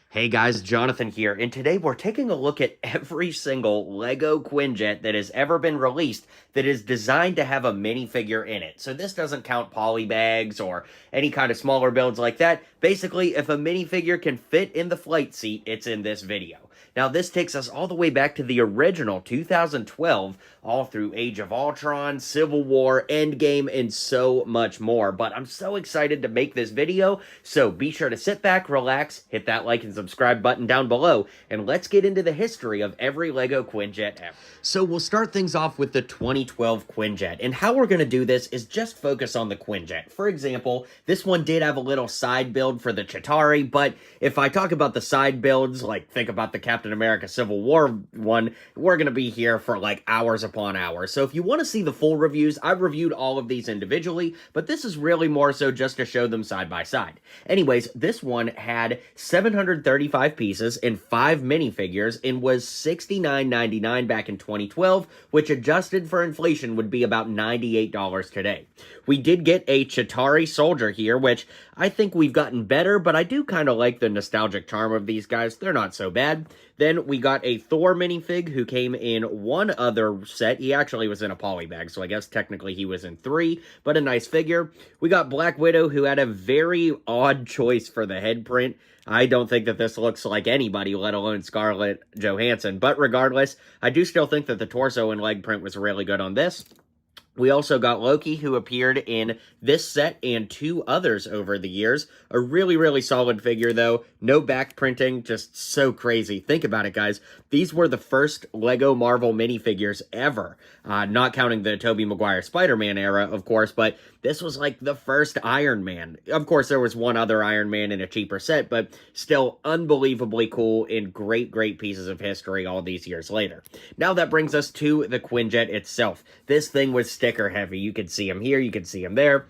Hey guys, Jonathan here, and today we're taking a look at every single LEGO Quinjet that has ever been released that is designed to have a minifigure in it. So this doesn't count polybags or any kind of smaller builds like that. Basically, if a minifigure can fit in the flight seat, it's in this video. Now, this takes us all the way back to the original 2012, all through Age of Ultron, Civil War, Endgame, and so much more. But I'm so excited to make this video, so be sure to sit back, relax, hit that like and subscribe button down below, and let's get into the history of every LEGO Quinjet ever. So we'll start things off with the 2012 Quinjet, and how we're going to do this is just focus on the Quinjet. For example, this one did have a little side build for the Chitauri, but if I talk about the side builds, like think about the Captain America Civil War one, we're going to be here for like hours upon hours. So if you want to see the full reviews, I've reviewed all of these individually, but this is really more so just to show them side by side. Anyways, this one had 735 pieces and 5 minifigures and was $69.99 back in 2012, which adjusted for inflation would be about $98 today. We did get a Chitauri soldier here, which I think we've gotten better, but I do kind of like the nostalgic charm of these guys. They're not so bad. Then we got a Thor minifig who came in one other set. He actually was in a polybag, so I guess technically he was in 3, but a nice figure. We got Black Widow, who had a very odd choice for the head print. I don't think that this looks like anybody, let alone Scarlett Johansson. But regardless, I do still think that the torso and leg print was really good on this. We also got Loki, who appeared in this set and 2 others over the years. A really, really solid figure, though. No back printing, just so crazy. Think about it, guys. These were the first LEGO Marvel minifigures ever. Not counting the Tobey Maguire Spider-Man era, of course, but this was like the first Iron Man. Of course, there was one other Iron Man in a cheaper set, but still unbelievably cool and great, great pieces of history all these years later. Now that brings us to the Quinjet itself. This thing was sticker heavy. You could see him here, you could see him there.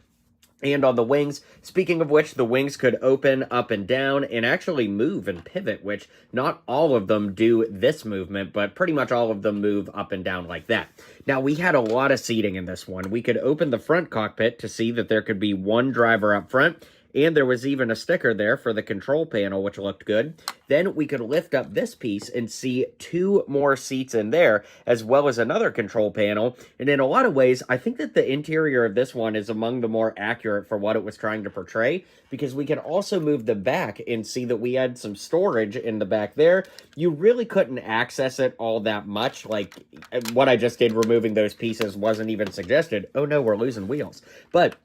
And on the wings, speaking of which, the wings could open up and down and actually move and pivot, which not all of them do this movement, but pretty much all of them move up and down like that. Now, we had a lot of seating in this one. We could open the front cockpit to see that there could be one driver up front, and there was even a sticker there for the control panel, which looked good. Then we could lift up this piece and see 2 more seats in there, as well as another control panel. And in a lot of ways, I think that the interior of this one is among the more accurate for what it was trying to portray, because we could also move the back and see that we had some storage in the back there. You really couldn't access it all that much. Like, what I just did removing those pieces wasn't even suggested. Oh no, we're losing wheels. But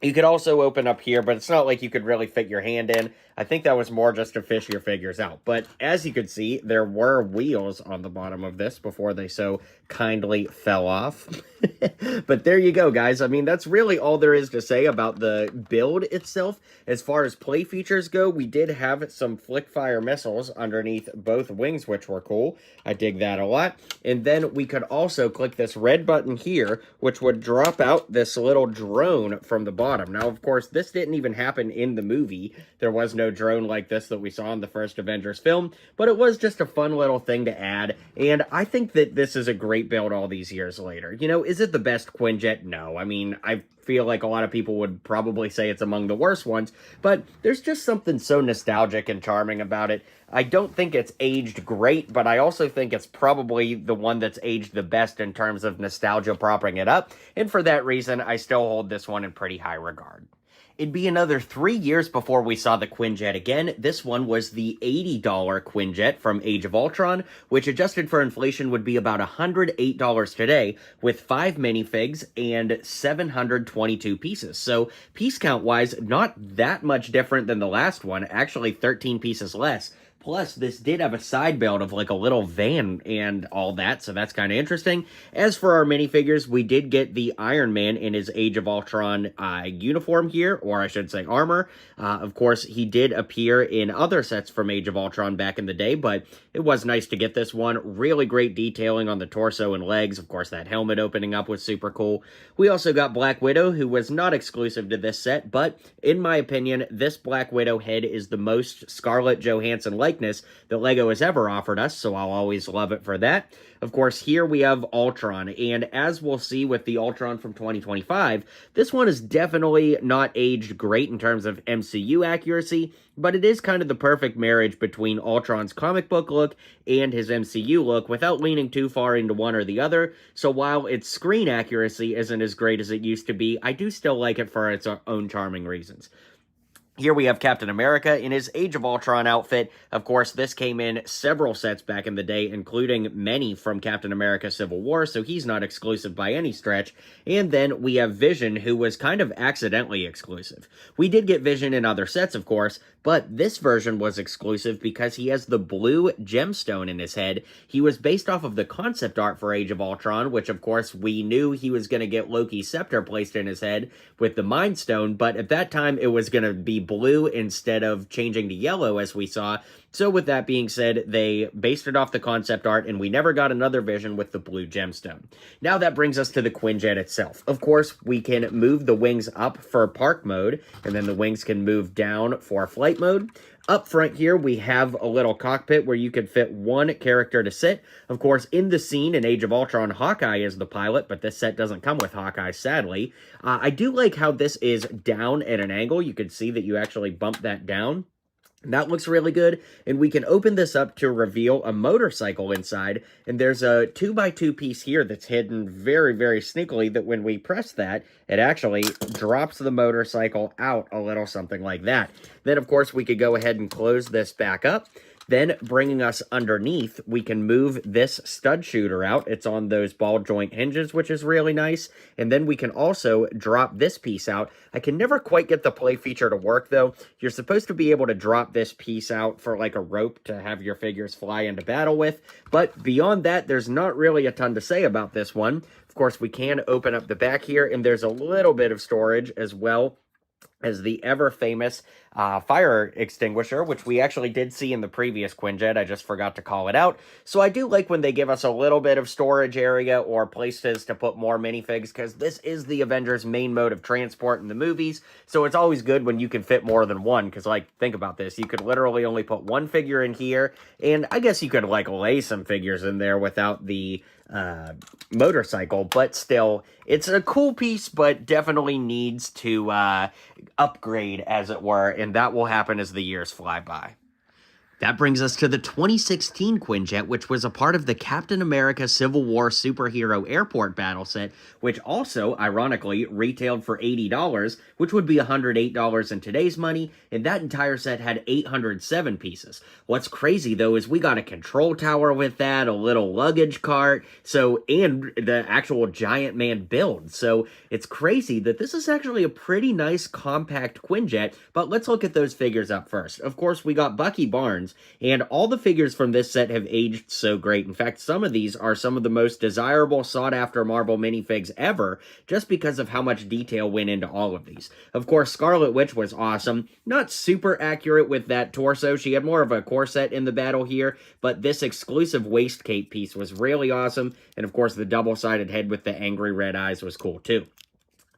you could also open up here, but it's not like you could really fit your hand in. I think that was more just to fish your figures out. But as you could see, there were wheels on the bottom of this before they so kindly fell off. But there you go, guys. I mean, that's really all there is to say about the build itself. As far as play features go, we did have some flick fire missiles underneath both wings, which were cool. I dig that a lot. And then we could also click this red button here, which would drop out this little drone from the bottom. Now, of course, this didn't even happen in the movie. There was no drone like this that we saw in the first Avengers film, but it was just a fun little thing to add, and I think that this is a great build all these years later. You know, is it the best Quinjet? No. I mean, I feel like a lot of people would probably say it's among the worst ones, but there's just something so nostalgic and charming about it. I don't think it's aged great, but I also think it's probably the one that's aged the best in terms of nostalgia propping it up, and for that reason, I still hold this one in pretty high regard. It'd be another 3 years before we saw the Quinjet again. This one was the $80 Quinjet from Age of Ultron, which adjusted for inflation would be about $108 today, with 5 minifigs and 722 pieces. So piece count-wise, not that much different than the last one, actually 13 pieces less. Plus, this did have a side build of like a little van and all that, so that's kind of interesting. As for our minifigures, we did get the Iron Man in his Age of Ultron uniform here, or I should say armor. Of course, he did appear in other sets from Age of Ultron back in the day, but it was nice to get this one. Really great detailing on the torso and legs. Of course, that helmet opening up was super cool. We also got Black Widow, who was not exclusive to this set, but in my opinion, this Black Widow head is the most Scarlett Johansson-like likeness that LEGO has ever offered us, so I'll always love it for that. Of course, here we have Ultron, and as we'll see with the Ultron from 2025, this one is definitely not aged great in terms of MCU accuracy, but it is kind of the perfect marriage between Ultron's comic book look and his MCU look without leaning too far into one or the other. So while its screen accuracy isn't as great as it used to be, I do still like it for its own charming reasons. Here we have Captain America in his Age of Ultron outfit. Of course, this came in several sets back in the day, including many from Captain America Civil War, so he's not exclusive by any stretch. And then we have Vision, who was kind of accidentally exclusive. We did get Vision in other sets, of course, but this version was exclusive because he has the blue gemstone in his head. He was based off of the concept art for Age of Ultron, which, of course, we knew he was going to get Loki's scepter placed in his head with the Mind Stone, but at that time, it was going to be blue instead of changing to yellow as we saw. So with that being said, they based it off the concept art, and we never got another Vision with the blue gemstone. Now that brings us to the Quinjet itself. Of course, we can move the wings up for park mode, and then the wings can move down for flight mode. Up front here, we have a little cockpit where you can fit one character to sit. Of course, in the scene in Age of Ultron, Hawkeye is the pilot, but this set doesn't come with Hawkeye, sadly. I do like how this is down at an angle. You can see that you actually bump that down. That looks really good, and we can open this up to reveal a motorcycle inside, and there's a 2x2 piece here that's hidden very, very sneakily that when we press that, it actually drops the motorcycle out a little something like that. Then, of course, we could go ahead and close this back up. Then, bringing us underneath, we can move this stud shooter out. It's on those ball joint hinges, which is really nice. And then we can also drop this piece out. I can never quite get the play feature to work, though. You're supposed to be able to drop this piece out for like a rope to have your figures fly into battle with. But beyond that, there's not really a ton to say about this one. Of course, we can open up the back here, and there's a little bit of storage as well as the ever-famous fire extinguisher, which we actually did see in the previous Quinjet. I just forgot to call it out. So I do like when they give us a little bit of storage area or places to put more minifigs, because this is the Avengers' main mode of transport in the movies, so it's always good when you can fit more than one, because, like, think about this. You could literally only put one figure in here, and I guess you could, like, lay some figures in there without the motorcycle, but still, it's a cool piece, but definitely needs to upgrade, as it were, and that will happen as the years fly by. That brings us to the 2016 Quinjet, which was a part of the Captain America Civil War superhero airport battle set, which also, ironically, retailed for $80, which would be $108 in today's money, and that entire set had 807 pieces. What's crazy, though, is we got a control tower with that, a little luggage cart, and the actual giant man build. So it's crazy that this is actually a pretty nice compact Quinjet, but let's look at those figures up first. Of course, we got Bucky Barnes, and all the figures from this set have aged so great. In fact, some of these are some of the most desirable, sought-after Marvel minifigs ever, just because of how much detail went into all of these. Of course, Scarlet Witch was awesome. Not super accurate with that torso. She had more of a corset in the battle here, but this exclusive waist cape piece was really awesome. And of course, the double-sided head with the angry red eyes was cool too.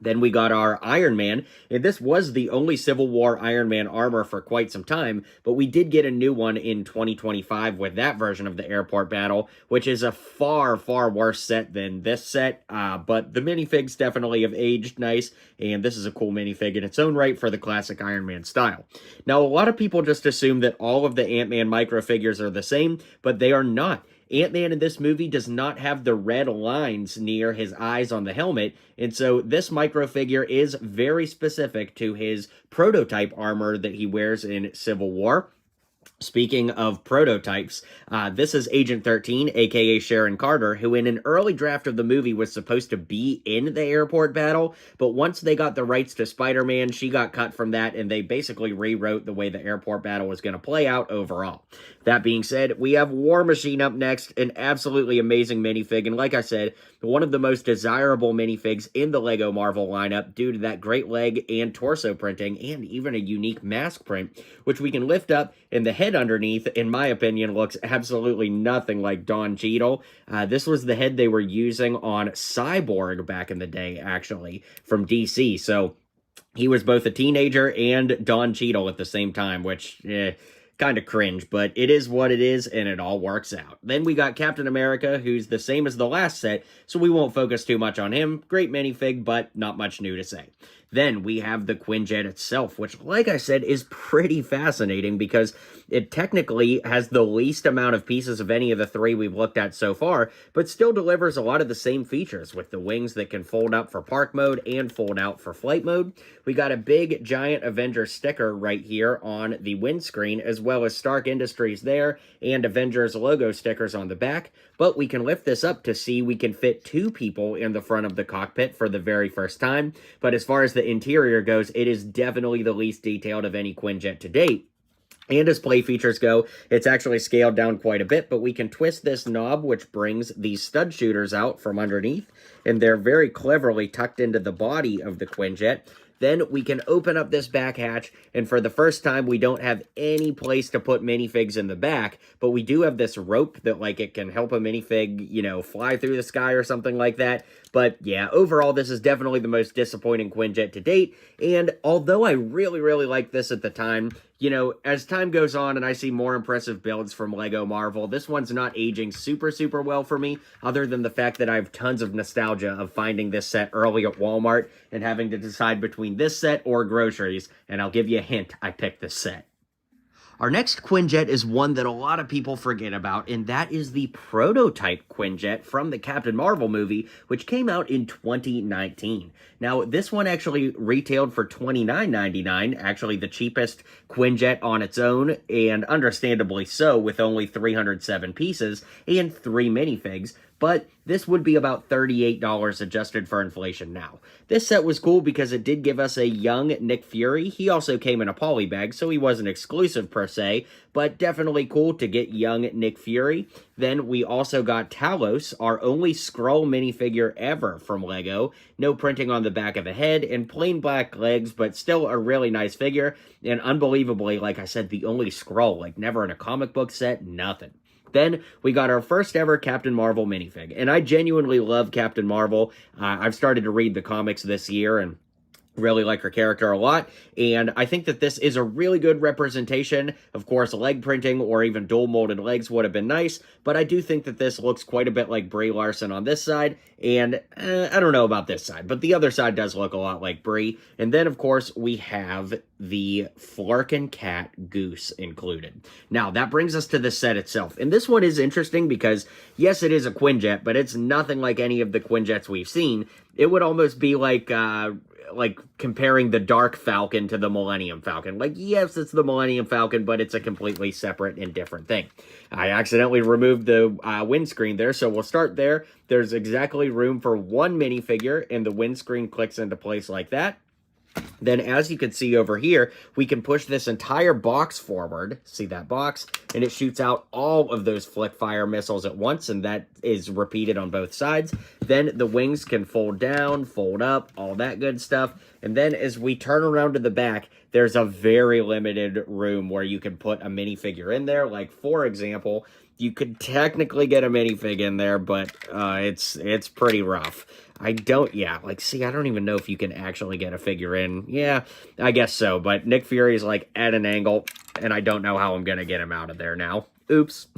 Then we got our Iron Man, and this was the only Civil War Iron Man armor for quite some time, but we did get a new one in 2025 with that version of the airport battle, which is a far, far worse set than this set, but the minifigs definitely have aged nice, and this is a cool minifig in its own right for the classic Iron Man style. Now, a lot of people just assume that all of the Ant-Man microfigures are the same, but they are not. Ant-Man in this movie does not have the red lines near his eyes on the helmet, and so this microfigure is very specific to his prototype armor that he wears in Civil War. Speaking of prototypes, this is Agent 13, aka Sharon Carter, who in an early draft of the movie was supposed to be in the airport battle, but once they got the rights to Spider-Man, she got cut from that, and they basically rewrote the way the airport battle was going to play out overall. That being said, we have War Machine up next, an absolutely amazing minifig, and like I said, one of the most desirable minifigs in the LEGO Marvel lineup due to that great leg and torso printing, and even a unique mask print, which we can lift up, and the head underneath, in my opinion, looks absolutely nothing like Don Cheadle. This was the head they were using on Cyborg back in the day, actually, from DC, so he was both a teenager and Don Cheadle at the same time, which, kind of cringe, but it is what it is, and it all works out. Then we got Captain America, who's the same as the last set, so we won't focus too much on him. Great minifig, but not much new to say. Then we have the Quinjet itself, which, like I said, is pretty fascinating because it technically has the least amount of pieces of any of the three we've looked at so far, but still delivers a lot of the same features with the wings that can fold up for park mode and fold out for flight mode. We got a big giant Avengers sticker right here on the windscreen, as well as Stark Industries there and Avengers logo stickers on the back. But we can lift this up to see we can fit 2 people in the front of the cockpit for the very first time. But as far as the interior goes, it is definitely the least detailed of any Quinjet to date. And as play features go, it's actually scaled down quite a bit, but we can twist this knob, which brings these stud shooters out from underneath, and they're very cleverly tucked into the body of the Quinjet. Then we can open up this back hatch, and for the first time, we don't have any place to put minifigs in the back, but we do have this rope that, like, it can help a minifig, you know, fly through the sky or something like that. But yeah, overall, this is definitely the most disappointing Quinjet to date, and although I really, really liked this at the time, you know, as time goes on and I see more impressive builds from LEGO Marvel, this one's not aging super, super well for me, other than the fact that I have tons of nostalgia of finding this set early at Walmart and having to decide between this set or groceries, and I'll give you a hint, I picked this set. Our next Quinjet is one that a lot of people forget about, and that is the prototype Quinjet from the Captain Marvel movie, which came out in 2019. Now, this one actually retailed for $29.99, actually the cheapest Quinjet on its own, and understandably so, with only 307 pieces and 3 minifigs. But this would be about $38 adjusted for inflation now. This set was cool because it did give us a young Nick Fury. He also came in a poly bag, so he wasn't exclusive per se, but definitely cool to get young Nick Fury. Then we also got Talos, our only Skrull minifigure ever from LEGO. No printing on the back of the head and plain black legs, but still a really nice figure. And unbelievably, like I said, the only Skrull, like never in a comic book set, nothing. Then we got our first ever Captain Marvel minifig, and I genuinely love Captain Marvel. I've started to read the comics this year, and really like her character a lot, and I think that this is a really good representation. Of course, leg printing or even dual molded legs would have been nice, but I do think that this looks quite a bit like Brie Larson on this side, and I don't know about this side, but the other side does look a lot like Brie. And then, of course, we have the Flarkin Cat Goose included. Now, that brings us to the set itself, and this one is interesting because, yes, it is a Quinjet, but it's nothing like any of the Quinjets we've seen. It would almost be like comparing the Dark Falcon to the Millennium Falcon. Like, yes, it's the Millennium Falcon, but it's a completely separate and different thing. I accidentally removed the windscreen there, so we'll start there. There's exactly room for 1 minifigure, and the windscreen clicks into place like that. Then, as you can see over here, we can push this entire box forward. See that box? And it shoots out all of those flick fire missiles at once, and that is repeated on both sides. Then the wings can fold down, fold up, all that good stuff. And then as we turn around to the back, there's a very limited room where you can put a minifigure in there. Like, for example, you could technically get a minifig in there, but it's pretty rough. I don't even know if you can actually get a figure in. Yeah, I guess so, but Nick Fury is, like, at an angle, and I don't know how I'm gonna get him out of there now. Oops.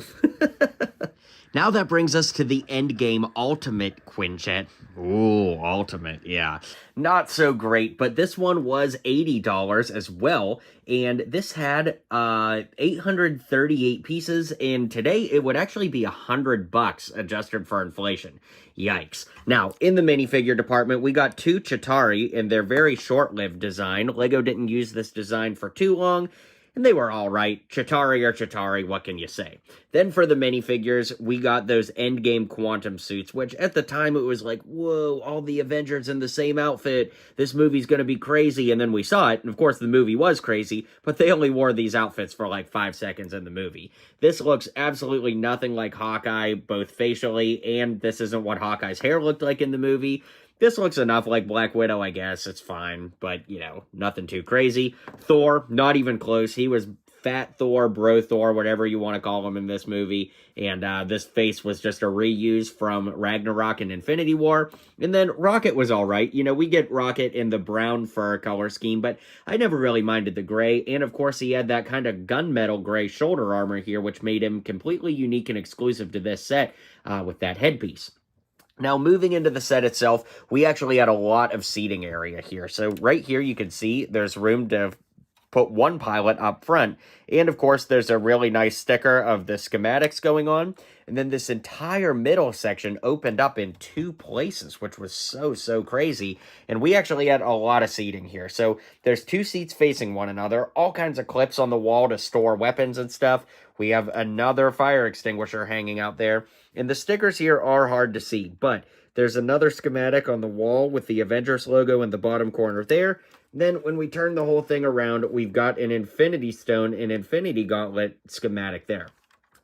Now that brings us to the Endgame Ultimate Quinjet. Ooh, Ultimate, yeah. Not so great, but this one was $80 as well, and this had 838 pieces, and today it would actually be $100 adjusted for inflation. Yikes. Now, in the minifigure department, we got 2 Chitauri in their very short-lived design. LEGO didn't use this design for too long, and they were all right. Chitauri or Chitauri, what can you say? Then for the minifigures, we got those Endgame Quantum suits, which at the time it was like, whoa, all the Avengers in the same outfit. This movie's going to be crazy. And then we saw it, and of course the movie was crazy, but they only wore these outfits for like 5 seconds in the movie. This looks absolutely nothing like Hawkeye, both facially, and this isn't what Hawkeye's hair looked like in the movie. This looks enough like Black Widow, I guess. It's fine, but, you know, nothing too crazy. Thor, not even close. He was Fat Thor, Bro Thor, whatever you want to call him in this movie. And this face was just a reuse from Ragnarok and Infinity War. And then Rocket was all right. You know, we get Rocket in the brown fur color scheme, but I never really minded the gray. And of course, he had that kind of gunmetal gray shoulder armor here, which made him completely unique and exclusive to this set with that headpiece. Now, moving into the set itself, we actually had a lot of seating area here. So right here, you can see there's room to put one pilot up front. And of course, there's a really nice sticker of the schematics going on. And then this entire middle section opened up in two places, which was so crazy. And we actually had a lot of seating here. So there's two seats facing one another, all kinds of clips on the wall to store weapons and stuff. We have another fire extinguisher hanging out there. And the stickers here are hard to see, but there's another schematic on the wall with the Avengers logo in the bottom corner there. Then when we turn the whole thing around, we've got an Infinity Stone and Infinity Gauntlet schematic there.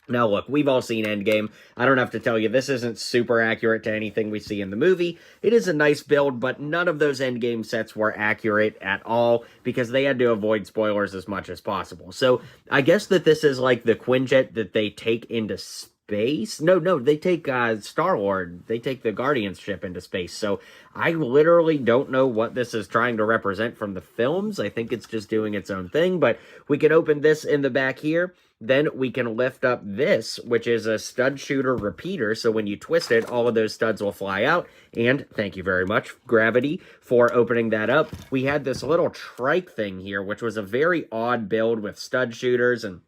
Now, look, we've all seen Endgame. I don't have to tell you, this isn't super accurate to anything we see in the movie. It is a nice build, but none of those Endgame sets were accurate at all because they had to avoid spoilers as much as possible. So I guess that this is like the Quinjet that they take into space. No, they take Star-Lord. They take the Guardians ship into space. So I literally don't know what this is trying to represent from the films. I think it's just doing its own thing, but we can open this in the back here. Then we can lift up this, which is a stud shooter repeater. So when you twist it, all of those studs will fly out. And thank you very much, Gravity, for opening that up. We had this little trike thing here, which was a very odd build with stud shooters and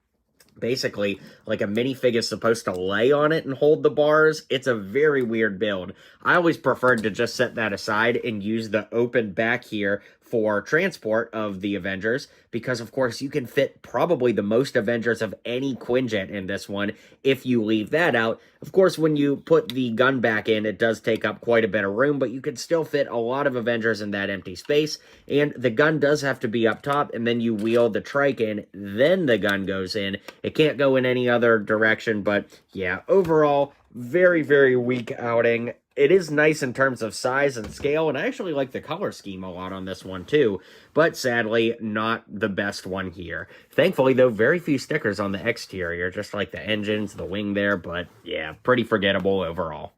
basically like a minifig is supposed to lay on it and hold the bars. It's a very weird build. I always preferred to just set that aside and use the open back here for transport of the Avengers, because of course you can fit probably the most Avengers of any Quinjet in this one if you leave that out. Of course, when you put the gun back in, it does take up quite a bit of room, but you can still fit a lot of Avengers in that empty space, and the gun does have to be up top, and then you wheel the trike in, then the gun goes in. It can't go in any other direction, but yeah, overall, very weak outing. It is nice in terms of size and scale, and I actually like the color scheme a lot on this one too, but sadly, not the best one here. Thankfully, though, very few stickers on the exterior, just like the engines, the wing there, but yeah, pretty forgettable overall.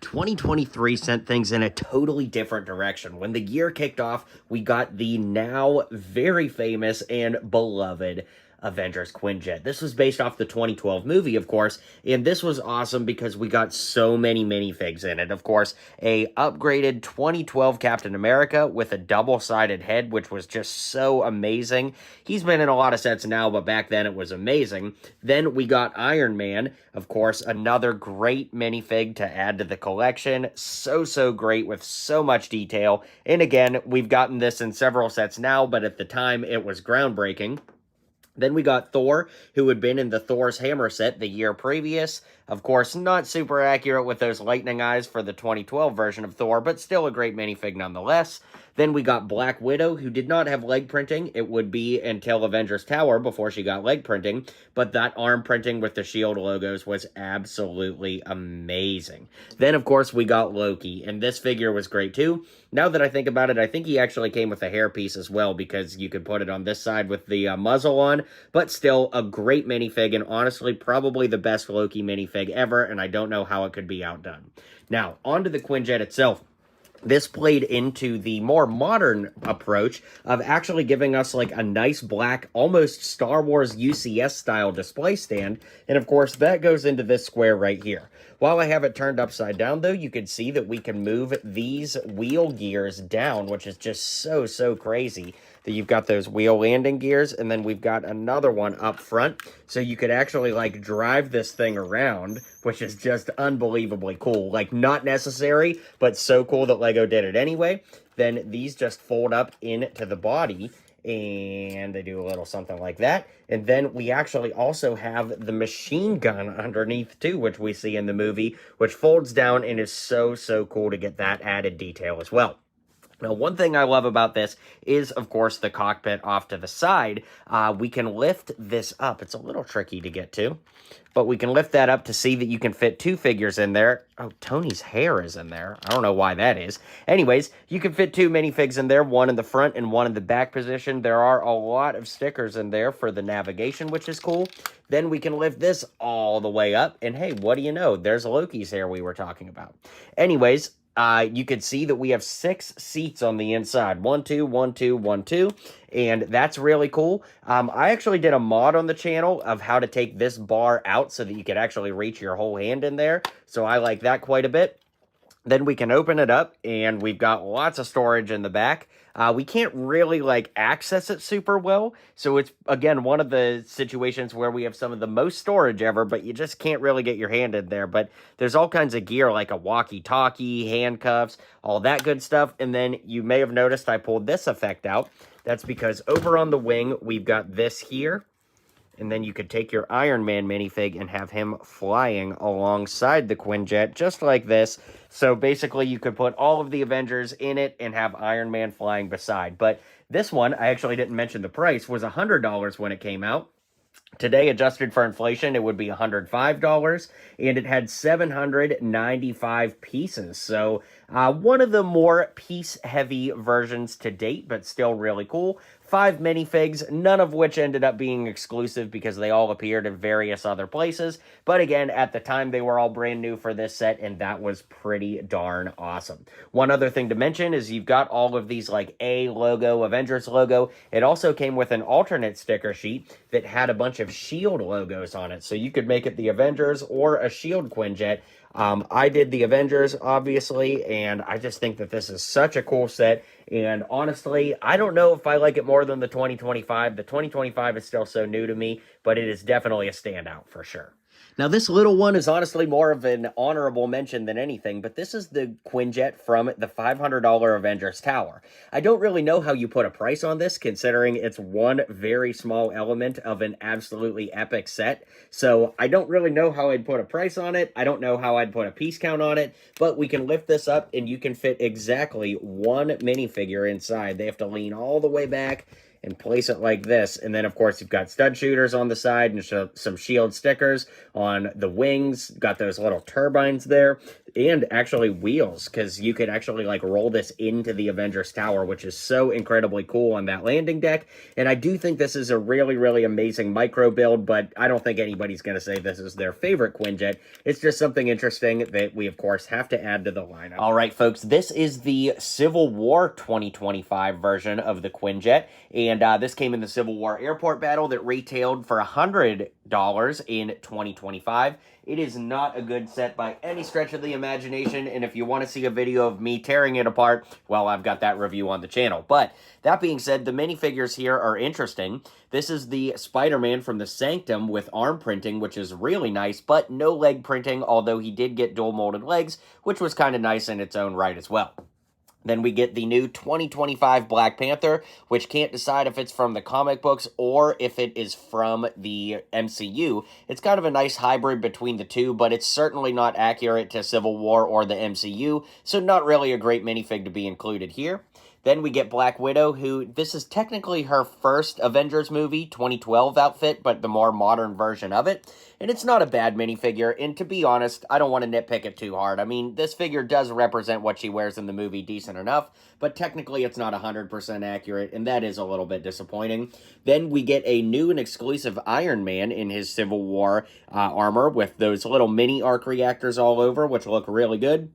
2023 sent things in a totally different direction. When the year kicked off, we got the now very famous and beloved Avengers Quinjet. This was based off the 2012 movie, of course, and this was awesome because we got so many minifigs in it. Of course, a upgraded 2012 Captain America with a double-sided head, which was just so amazing. He's been in a lot of sets now, but back then it was amazing. Then we got Iron Man, of course, another great minifig to add to the collection. So great with so much detail. And again, we've gotten this in several sets now, but at the time it was groundbreaking. Then we got Thor, who had been in the Thor's Hammer set the year previous. Of course, not super accurate with those lightning eyes for the 2012 version of Thor, but still a great minifig nonetheless. Then we got Black Widow, who did not have leg printing. It would be until Avengers Tower before she got leg printing, but that arm printing with the SHIELD logos was absolutely amazing. Then, of course, we got Loki, and this figure was great too. Now that I think about it, I think he actually came with a hairpiece as well, because you could put it on this side with the muzzle on, but still a great minifig, and honestly, probably the best Loki minifig ever, and I don't know how it could be outdone. Now, onto the Quinjet itself. This played into the more modern approach of actually giving us like a nice black, almost Star Wars UCS style display stand. And of course, that goes into this square right here. While I have it turned upside down, though, you can see that we can move these wheel gears down, which is just so crazy. That you've got those wheel landing gears, and then we've got another one up front. So you could actually, like, drive this thing around, which is just unbelievably cool. Like, not necessary, but so cool that LEGO did it anyway. Then these just fold up into the body, and they do a little something like that. And then we actually also have the machine gun underneath, too, which we see in the movie, which folds down and is so cool to get that added detail as well. Now, one thing I love about this is, of course, the cockpit off to the side. We can lift this up. It's a little tricky to get to, but we can lift that up to see that you can fit 2 figures in there. Oh, Tony's hair is in there. I don't know why that is. Anyways, you can fit 2 minifigs in there, one in the front and one in the back position. There are a lot of stickers in there for the navigation, which is cool. Then we can lift this all the way up, and hey, what do you know? There's Loki's hair we were talking about. Anyways, you can see that we have 6 seats on the inside. 1, 2, 1, 2, 1, 2. And that's really cool. I actually did a mod on the channel of how to take this bar out so that you could actually reach your whole hand in there. So I like that quite a bit. Then we can open it up, and we've got lots of storage in the back. We can't really, like, access it super well, so it's, again, one of the situations where we have some of the most storage ever, but you just can't really get your hand in there. But there's all kinds of gear, like a walkie-talkie, handcuffs, all that good stuff. And then you may have noticed I pulled this effect out. That's because over on the wing, we've got this here. And then you could take your Iron Man minifig and have him flying alongside the Quinjet, just like this. So basically, you could put all of the Avengers in it and have Iron Man flying beside. But this one, I actually didn't mention the price, was $100 when it came out. Today, adjusted for inflation, it would be $105, and it had 795 pieces. So, one of the more piece-heavy versions to date, but still really cool. 5 minifigs, none of which ended up being exclusive because they all appeared in various other places. But again, at the time, they were all brand new for this set, and that was pretty darn awesome. One other thing to mention is you've got all of these, like, A logo, Avengers logo. It also came with an alternate sticker sheet that had a bunch of S.H.I.E.L.D. logos on it. So you could make it the Avengers or a S.H.I.E.L.D. Quinjet. I did the Avengers, obviously, and I just think that this is such a cool set. And honestly, I don't know if I like it more than the 2025. The 2025 is still so new to me, but it is definitely a standout for sure. Now, this little one is honestly more of an honorable mention than anything, but this is the Quinjet from the $500 Avengers Tower. I don't really know how you put a price on this, considering it's one very small element of an absolutely epic set. So I don't really know how I'd put a price on it. I don't know how I'd put a piece count on it, but we can lift this up and you can fit exactly 1 minifigure inside. They have to lean all the way back and place it like this. And then, of course, you've got stud shooters on the side and some S.H.I.E.L.D. stickers on the wings. Got those little turbines there. And actually wheels, because you could actually, like, roll this into the Avengers Tower, which is so incredibly cool on that landing deck. And I do think this is a really, really amazing micro build, but I don't think anybody's going to say this is their favorite Quinjet. It's just something interesting that we, of course, have to add to the lineup. All right, folks, this is the Civil War 2025 version of the Quinjet. And this came in the Civil War Airport Battle that retailed for $100 in 2025. It is not a good set by any stretch of the imagination, and if you want to see a video of me tearing it apart, well, I've got that review on the channel. But that being said, the minifigures here are interesting. This is the Spider-Man from the Sanctum with arm printing, which is really nice, but no leg printing, although he did get dual molded legs, which was kind of nice in its own right as well. Then we get the new 2025 Black Panther, which can't decide if it's from the comic books or if it is from the MCU. It's kind of a nice hybrid between the two, but it's certainly not accurate to Civil War or the MCU, so not really a great minifig to be included here. Then we get Black Widow, who, this is technically her first Avengers movie, 2012 outfit, but the more modern version of it. And it's not a bad minifigure, and to be honest, I don't want to nitpick it too hard. I mean, this figure does represent what she wears in the movie decent enough, but technically it's not 100% accurate, and that is a little bit disappointing. Then we get a new and exclusive Iron Man in his Civil War armor with those little mini arc reactors all over, which look really good.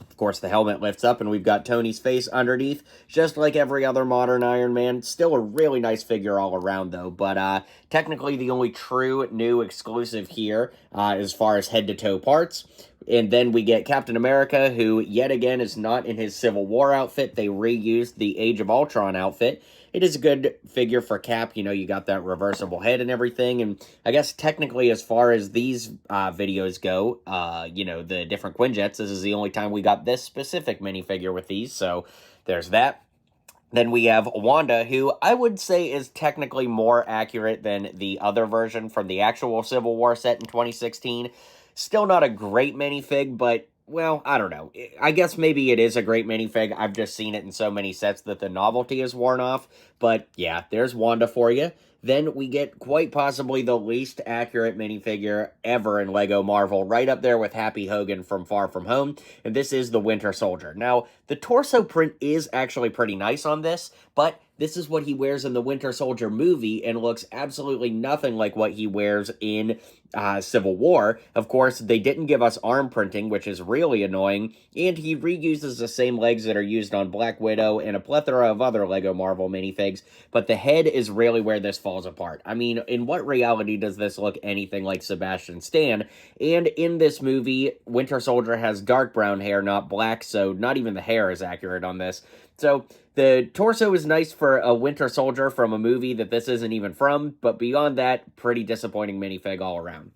Of course, the helmet lifts up, and we've got Tony's face underneath, just like every other modern Iron Man. Still a really nice figure all around, though, but technically the only true new exclusive here as far as head-to-toe parts. And then we get Captain America, who, yet again, is not in his Civil War outfit. They reused the Age of Ultron outfit. It is a good figure for Cap. You know, you got that reversible head and everything. And I guess technically, as far as these videos go, you know, the different Quinjets, this is the only time we got this specific minifigure with these. So there's that. Then we have Wanda, who I would say is technically more accurate than the other version from the actual Civil War set in 2016. Still not a great minifig, but well, I don't know. I guess maybe it is a great minifig. I've just seen it in so many sets that the novelty is worn off. But yeah, there's Wanda for you. Then we get quite possibly the least accurate minifigure ever in LEGO Marvel, right up there with Happy Hogan from Far From Home, and this is the Winter Soldier. Now, the torso print is actually pretty nice on this, but this is what he wears in the Winter Soldier movie and looks absolutely nothing like what he wears in Civil War. Of course, they didn't give us arm printing, which is really annoying, and he reuses the same legs that are used on Black Widow and a plethora of other LEGO Marvel minifigs, but the head is really where this falls apart. I mean, in what reality does this look anything like Sebastian Stan? And in this movie, Winter Soldier has dark brown hair, not black, so not even the hair is accurate on this. So the torso is nice for a Winter Soldier from a movie that this isn't even from, but beyond that, pretty disappointing minifig all around.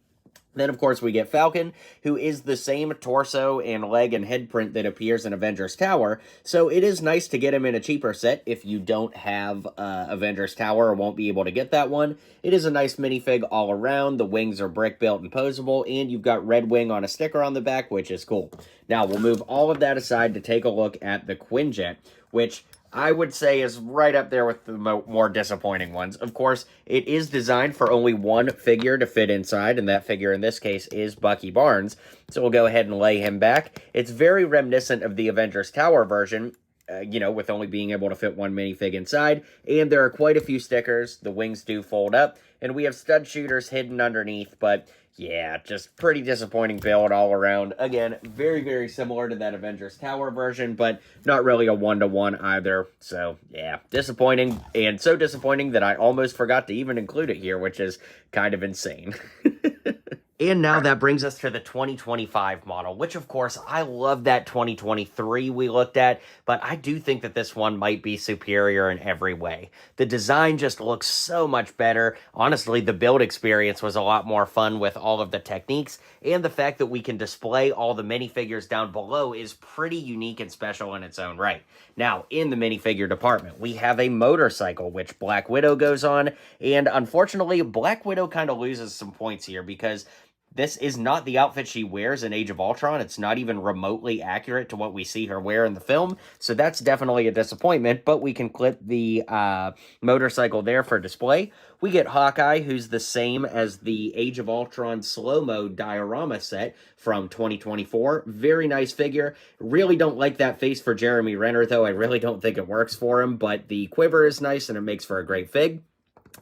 Then, of course, we get Falcon, who is the same torso and leg and head print that appears in Avengers Tower, so it is nice to get him in a cheaper set if you don't have Avengers Tower or won't be able to get that one. It is a nice minifig all around. The wings are brick-built and posable, and you've got Red Wing on a sticker on the back, which is cool. Now, we'll move all of that aside to take a look at the Quinjet, which I would say is right up there with the more disappointing ones. Of course, it is designed for only one figure to fit inside, and that figure in this case is Bucky Barnes. So we'll go ahead and lay him back. It's very reminiscent of the Avengers Tower version, with only being able to fit one minifig inside, and there are quite a few stickers. The wings do fold up, and we have stud shooters hidden underneath, but yeah, just pretty disappointing build all around. Again, very, very similar to that Avengers Tower version, but not really a one-to-one either. So, yeah, disappointing, and so disappointing that I almost forgot to even include it here, which is kind of insane. And now that brings us to the 2025 model, which, of course, I love that 2023 we looked at, but I do think that this one might be superior in every way. The design just looks so much better. Honestly, the build experience was a lot more fun with all of the techniques, and the fact that we can display all the minifigures down below is pretty unique and special in its own right. Now, in the minifigure department, we have a motorcycle, which Black Widow goes on, and unfortunately, Black Widow kind of loses some points here because this is not the outfit she wears in Age of Ultron. It's not even remotely accurate to what we see her wear in the film, so that's definitely a disappointment, but we can clip the motorcycle there for display. We get Hawkeye, who's the same as the Age of Ultron slow-mo diorama set from 2024. Very nice figure. Really don't like that face for Jeremy Renner, though. I really don't think it works for him, but the quiver is nice, and it makes for a great fig.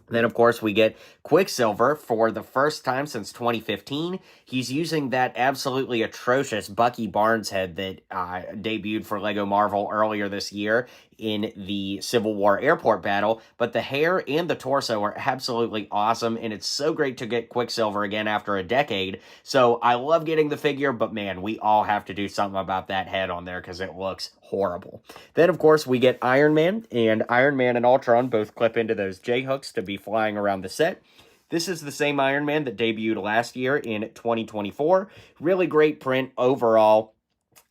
Then, of course, we get Quicksilver for the first time since 2015. He's using that absolutely atrocious Bucky Barnes head that debuted for LEGO Marvel earlier this year in the Civil War airport battle, but the hair and the torso are absolutely awesome, and it's so great to get Quicksilver again after a decade. So I love getting the figure, but man, we all have to do something about that head on there because it looks horrible. Then, of course, we get Iron Man, and Iron Man and Ultron both clip into those J-hooks to be flying around the set. This is the same Iron Man that debuted last year in 2024. Really great print overall.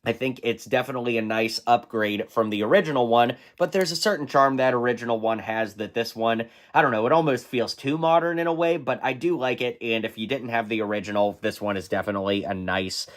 I think it's definitely a nice upgrade from the original one, but there's a certain charm that original one has that this one, I don't know, it almost feels too modern in a way, but I do like it, and if you didn't have the original, this one is definitely a nice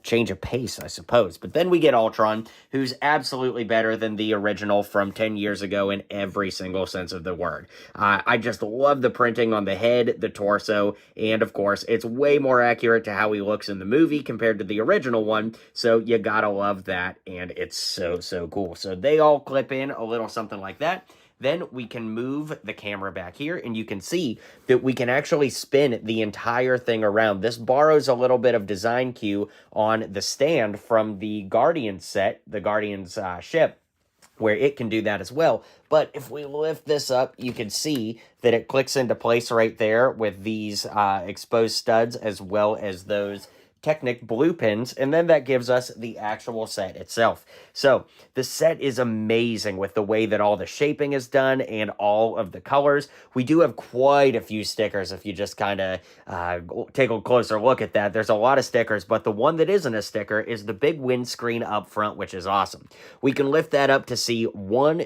change of pace, I suppose. But then we get Ultron, who's absolutely better than the original from 10 years ago in every single sense of the word. I just love the printing on the head, the torso, and of course, it's way more accurate to how he looks in the movie compared to the original one, so you gotta love that, and it's so, so cool. So they all clip in a little something like that. Then we can move the camera back here, and you can see that we can actually spin the entire thing around. This borrows a little bit of design cue on the stand from the Guardians set, the Guardians ship, where it can do that as well. But if we lift this up, you can see that it clicks into place right there with these exposed studs as well as those Technic blue pins, and then that gives us the actual set itself. So the set is amazing with the way that all the shaping is done and all of the colors. We do have quite a few stickers if you just kind of take a closer look at that. There's a lot of stickers, but the one that isn't a sticker is the big windscreen up front, which is awesome. We can lift that up to see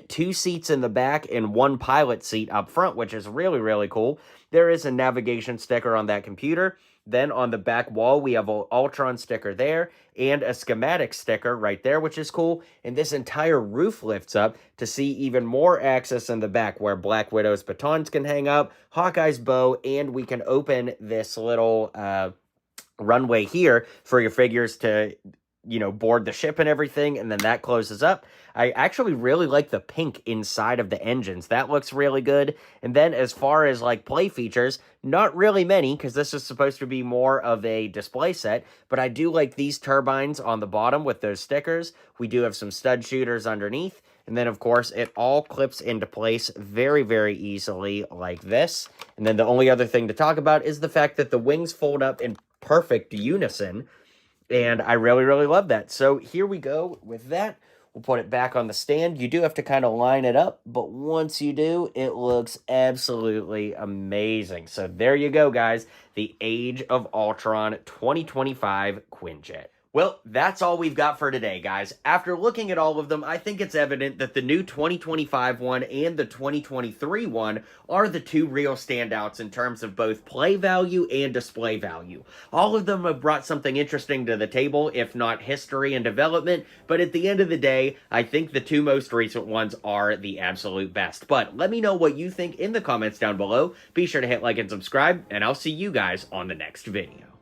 two seats in the back and one pilot seat up front, which is really, really cool. There is a navigation sticker on that computer. Then on the back wall, we have an Ultron sticker there and a schematic sticker right there, which is cool. And this entire roof lifts up to see even more access in the back where Black Widow's batons can hang up, Hawkeye's bow, and we can open this little runway here for your figures to, board the ship and everything, and then that closes up. I actually really like the pink inside of the engines. That looks really good. And then as far as like play features, not really many, because this is supposed to be more of a display set, but I do like these turbines on the bottom with those stickers. We do have some stud shooters underneath. And then, of course, it all clips into place very, very easily like this. And then the only other thing to talk about is the fact that the wings fold up in perfect unison. And I really, really love that. So here we go with that. We'll put it back on the stand. You do have to kind of line it up, but once you do, it looks absolutely amazing. So there you go, guys. The Age of Ultron 2025 Quinjet. Well, that's all we've got for today, guys. After looking at all of them, I think it's evident that the new 2025 one and the 2023 one are the two real standouts in terms of both play value and display value. All of them have brought something interesting to the table, if not history and development, but at the end of the day, I think the two most recent ones are the absolute best. But let me know what you think in the comments down below. Be sure to hit like and subscribe, and I'll see you guys on the next video.